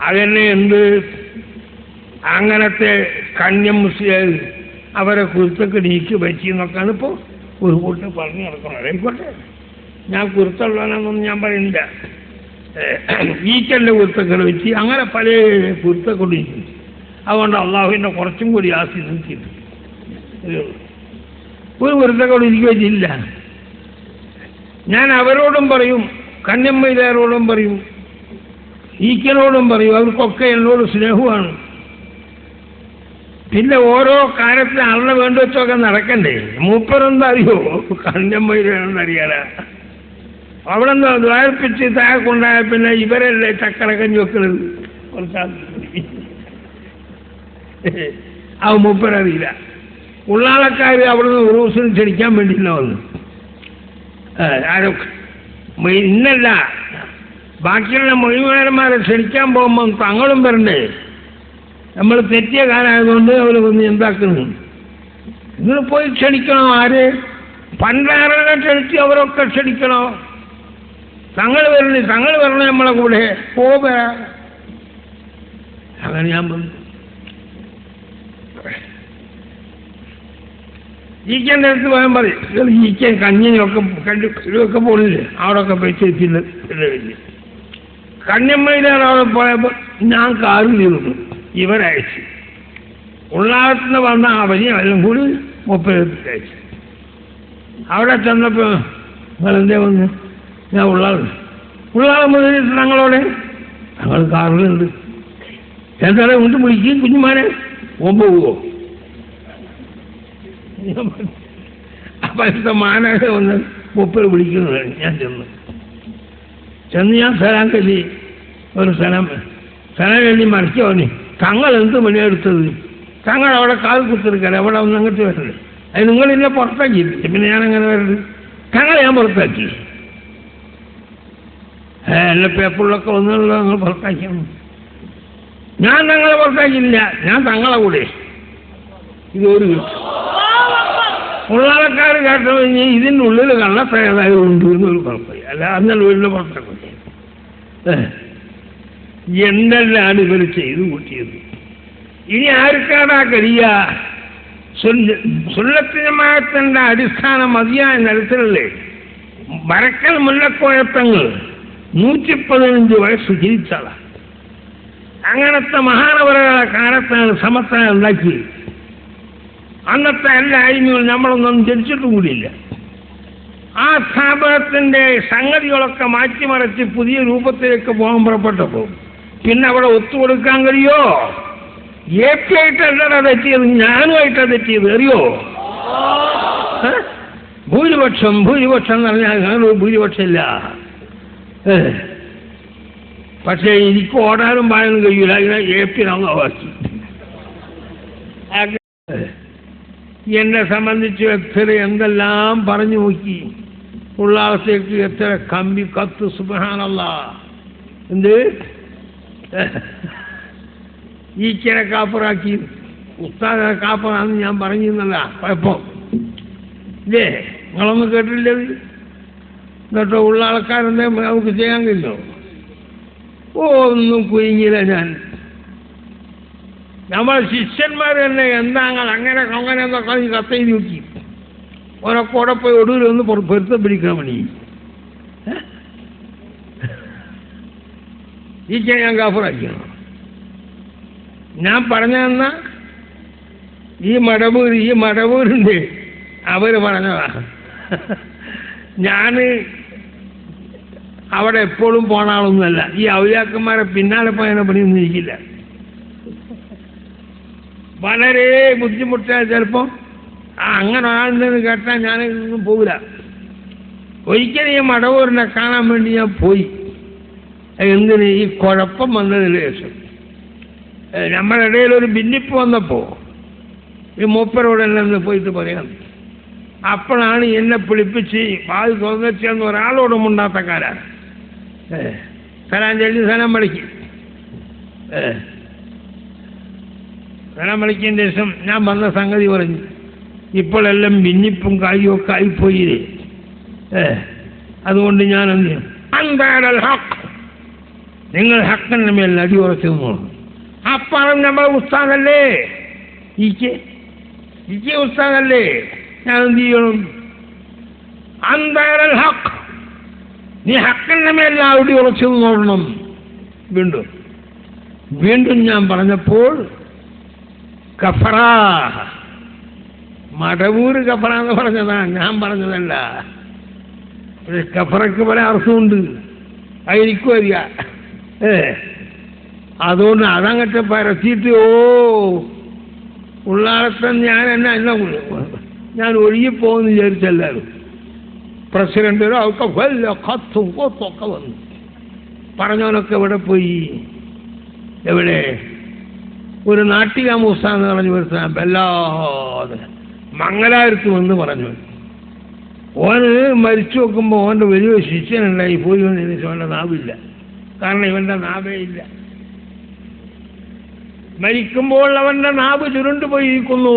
അതന്നെ എന്ത് അങ്ങനത്തെ കന്യം മുസ്ലിം അവരെ കുരുത്തൊക്കെ നീക്കി പറ്റിയെന്നൊക്കെയാണ് ഇപ്പോൾ ഒരു കൂട്ടം പറഞ്ഞു നടക്കുന്നത്. ആയിക്കോട്ടെ, ഞാൻ കുരുത്തുള്ളവനാണെന്നൊന്നും ഞാൻ പറയുന്നില്ല. ഈക്കൻ്റെ കുരുത്തൊക്കെ വെച്ച് അങ്ങനെ പല കുരുത്തൊക്കെ ഇരിക്കും. അതുകൊണ്ട് അള്ളാഹുവിൻ്റെ കുറച്ചും കൂടി ആസ്തി നിർത്തിയിട്ട് ഒരു കുരുത്തൊക്കെ ഇരിക്കുക വെച്ചില്ല. ഞാൻ അവരോടും പറയും, കന്യമ്മയിലാരോടും പറയും, ഈക്കനോടും പറയും, അവർക്കൊക്കെ എന്നോട് സ്നേഹമാണ്. പിന്നെ ഓരോ കാര്യത്തിന് ആളുടെ വേണ്ട വെച്ചൊക്കെ നടക്കണ്ടേ. മൂപ്പരെന്താ അറിയോ, കന്യമ്മയിലെന്നറിയാനാ. അവിടെ നിന്ന് ദ്വാരപ്പിച്ച് താഴെ കൊണ്ടായ പിന്നെ ഇവരല്ലേ ചക്കരക്കഞ്ഞി വെക്കുന്നത്. കുറച്ചാൽ അത് മൂപ്പരറിയില്ല. ഉള്ളാളക്കാർ അവിടെ നിന്ന് ഒരു ദിവസം ക്ഷണിക്കാൻ വേണ്ടിയില്ല വന്ന്. ആരൊക്കെ ഇന്നല്ല, ബാക്കിയുള്ള മൊഴിമാരന്മാരെ ക്ഷണിക്കാൻ പോകുമ്പോൾ തങ്ങളും വരണ്ടേ. നമ്മൾ തെറ്റിയ കാലമായതുകൊണ്ട് അവർ വന്ന് എന്താക്കുന്നു. നിങ്ങൾ പോയി ക്ഷണിക്കണോ? ആര് പണ്ടാരനെ ക്ഷണിച്ച് അവരൊക്കെ ക്ഷണിക്കണോ? തങ്ങൾ വരണേ, തങ്ങൾ വരണേ നമ്മളെ കൂടെ പോകാ. അങ്ങനെ ഞാൻ പറഞ്ഞു. ഈക്കൻ്റെ അടുത്ത് പോയാൽ പറയും, ഈക്കൻ കഞ്ഞിനൊക്കെ കണ്ടൊക്കെ പോണില്ലേ, അവിടെയൊക്കെ പോയി ചേച്ചില്ല. കന്യമ്മയിലാണ് അവിടെ പോയപ്പോൾ ഞാൻ കാറിൽ നിന്നു. ഇവരയച്ചു ഉള്ളാളത്തുനിന്ന് വന്ന അവരെല്ലാം കൂടി 30 അയച്ചു. അവിടെ ചെന്നപ്പോൾ നിങ്ങളെന്തേ വന്ന്? ഞാൻ ഉള്ളാളം മുതൽ ഞങ്ങളോടെ ഞങ്ങൾ കാറിലുണ്ട്. എന്തായാലും കൊണ്ട് വിളിക്കും കുഞ്ഞുമാനെ പോവോ. അപ്പം മാനായ വന്ന് 30 വിളിക്കുന്നതാണ്. ഞാൻ ചെന്ന് ഞാൻ സലാം കല്ലി ഒരു സലാം കല്ലി മറിച്ചോനെ തങ്ങൾ എന്ത് പണിയെടുത്തത്? തങ്ങൾ അവിടെ കാൽ കുത്തിരിക്കാൻ അവിടെ ഒന്ന് അങ്ങോട്ട് വരരുത്. അത് നിങ്ങളെന്നെ പുറത്താക്കിയില്ല. പിന്നെ ഞാനങ്ങനെ വരരുത്. തങ്ങളെ ഞാൻ പുറത്താക്കി. എന്നെ പേപ്പറിലൊക്കെ ഒന്നുള്ള നിങ്ങൾ പുറത്താക്കിയാണ്. ഞാൻ തങ്ങളെ പുറത്താക്കിയില്ല, ഞാൻ തങ്ങളെ കൂടെ. ഇതൊരു ഉള്ളാളക്കാർ കേട്ടോ ഇനി ഇതിൻ്റെ ഉള്ളിൽ കള്ളപ്പേതായതുകൊണ്ട് എന്നൊരു കുഴപ്പമില്ല. അല്ല അന്നല്ല വീടിൻ്റെ പുറത്തൊക്കെ എന്തെല്ലാം ഇവർ ചെയ്തു കൂട്ടിയത്. ഇനി ആർക്കാടാ കഴിയ? സുന്നത്ത് ജമാഅത്തിന്റെ അടിസ്ഥാനം മതിയായ നിലത്തിലല്ലേ. വരക്കൽ മുല്ലക്കോയത്തങ്ങൾ 115 വയസ്സ് ജീവിച്ചതാണ്. അങ്ങനത്തെ മഹാനവരുടെ കാലത്താണ് സമത്വം ഉണ്ടാക്കി. അന്നത്തെ എല്ലാ അയിമകളും നമ്മളൊന്നും ജനിച്ചിട്ടും കൂടിയില്ല. ആ സ്ഥാപനത്തിൻ്റെ സംഗതികളൊക്കെ മാറ്റിമറിച്ച് പുതിയ രൂപത്തിലേക്ക് പോകാൻ പുറപ്പെട്ടപ്പോൾ പിന്നെ അവിടെ ഒത്തുകൊടുക്കാൻ കഴിയോ? AP ആയിട്ടല്ലടാ തെറ്റിയത്, ഞാനുമായിട്ടാണ് തെറ്റിയത്. അറിയോ? ഭൂരിപക്ഷം എന്ന് പറഞ്ഞാൽ ഞാനൊരു ഭൂരിപക്ഷമില്ല. പക്ഷേ എനിക്ക് ഓടാനും പാടാനും കഴിയില്ല. ഇങ്ങനെ AP അങ്ങാക്കി. എന്നെ സംബന്ധിച്ച് എത്ര എന്തെല്ലാം പറഞ്ഞു നോക്കി. ഉള്ളാളത്തേക്ക് എത്ര കമ്പി കത്ത്. സുബ്ഹാനല്ലാഹ്. എന്ത് ഈ ചില കാപ്പറാക്കി ഉസ്താദ കാപ്പറാന്ന് ഞാൻ പറഞ്ഞിരുന്നല്ല. കുഴപ്പം ഇല്ലേ? നിങ്ങളൊന്നും കേട്ടില്ലേ? എന്നിട്ടോ ഉള്ള ആൾക്കാരെന്തേ നമുക്ക് ചെയ്യാൻ കഴിയുമോ? ഒന്നും കുഞ്ഞില്ല. നമ്മളെ ശിഷ്യന്മാർ തന്നെ എന്താ അങ്ങനെ എന്നൊക്കെ കത്തെഴുതി നോക്കി. ഓരൊക്കെ അവിടെ പോയി ഒടുവിലൊന്ന് പൊരുത്തം പിടിക്കാൻ വേണ്ടി ഈ ഞാൻ കാഫറാക്കിയാണ്. ഞാൻ പറഞ്ഞതെന്ന ഈ മടവൂരുണ്ട് അവർ പറഞ്ഞതാ. ഞാൻ അവിടെ എപ്പോഴും പോണ ആളൊന്നുമല്ല. ഈ ഔലിയാക്കന്മാരെ പിന്നാലെ പോയതിനെ പണിയൊന്നും ഇരിക്കില്ല. വളരെ ബുദ്ധിമുട്ടായ ചിലപ്പോൾ അങ്ങനെ ഒരാളുണ്ടെന്ന് കേട്ടാൽ ഞാനൊന്നും പോകില്ല. ഒരിക്കലും ഈ മടവൂരിനെ കാണാൻ വേണ്ടി ഞാൻ പോയി. എന്തിന്? ഈ കുഴപ്പം വന്നതിന് ശേഷം നമ്മുടെ ഇടയിൽ ഒരു ഭിന്നിപ്പ് വന്നപ്പോൾ ഈ മൂപ്പരോടെല്ലാം പോയിട്ട് പറയാം. അപ്പോഴാണ് എന്നെ പിടിപ്പിച്ച് വാൽ തുറന്നെന്ന് ഒരാളോടും ഉണ്ടാത്ത കാലാണ്. സലാം ചൊല്ലി സലാം വിളിക്കും. സലാം വിളിക്കുന്നതിന് ശേഷം ഞാൻ വന്ന സംഗതി പറഞ്ഞു. ഇപ്പോഴെല്ലാം ഭിന്നിപ്പും കായും ഒക്കെ ആയിപ്പോയില്ലേ. അതുകൊണ്ട് ഞാൻ എന്ത് ചെയ്യും? നിങ്ങൾ ഹക്കിൻ്റെ മേൽ അടിയുറച്ചു നിന്നോളണം. അപ്പറം നമ്മളെ ഉസ്താദല്ലേ, ഇക്ക് ഉസ്താദല്ലേ, ഞാൻ എന്ത് ചെയ്യണം? അന്തരൽ ഹക്ക്, നീ ഹക്കിൻ്റെ മേൽ അടിയുറച്ചു നിന്നോളണം. വീണ്ടും ഞാൻ പറഞ്ഞപ്പോൾ കഫറ, മടവൂര് കഫറ എന്ന് പറഞ്ഞതാ, ഞാൻ പറഞ്ഞതല്ല. കഫറയ്ക്ക് പല അർത്ഥമുണ്ട്, അതെനിക്കും അറിയാം. അതുകൊണ്ട് അതങ്ങട്ട് പരത്തിയിട്ട് ഉള്ളാളത്തെ ഞാൻ ഒഴുകിപ്പോകുമെന്ന് വിചാരിച്ചല്ലാരും. പ്രസിഡന്റ് ഒക്കെ വല്ല കത്തും കൊത്തൊക്കെ വന്നു. പറഞ്ഞവനൊക്കെ എവിടെ പോയി? എവിടെ? ഒരു നാട്ടിക മൂസ എന്ന് പറഞ്ഞു വരുത്താൻ വല്ലാതെ മംഗലാപുരത്ത് വന്ന് പറഞ്ഞു. ഓന് മരിച്ചു നോക്കുമ്പോൾ ഓൻ്റെ വലിയ ശിഷ്യനുണ്ടായി പോയി വന്നതിന് ശേഷം അവൻ്റെ നാവില്ല. കാരണം ഇവൻ്റെ നാവേ ഇല്ല. മരിക്കുമ്പോൾ അവൻ്റെ നാവ് ചുരുണ്ടുപോയിരിക്കുന്നു.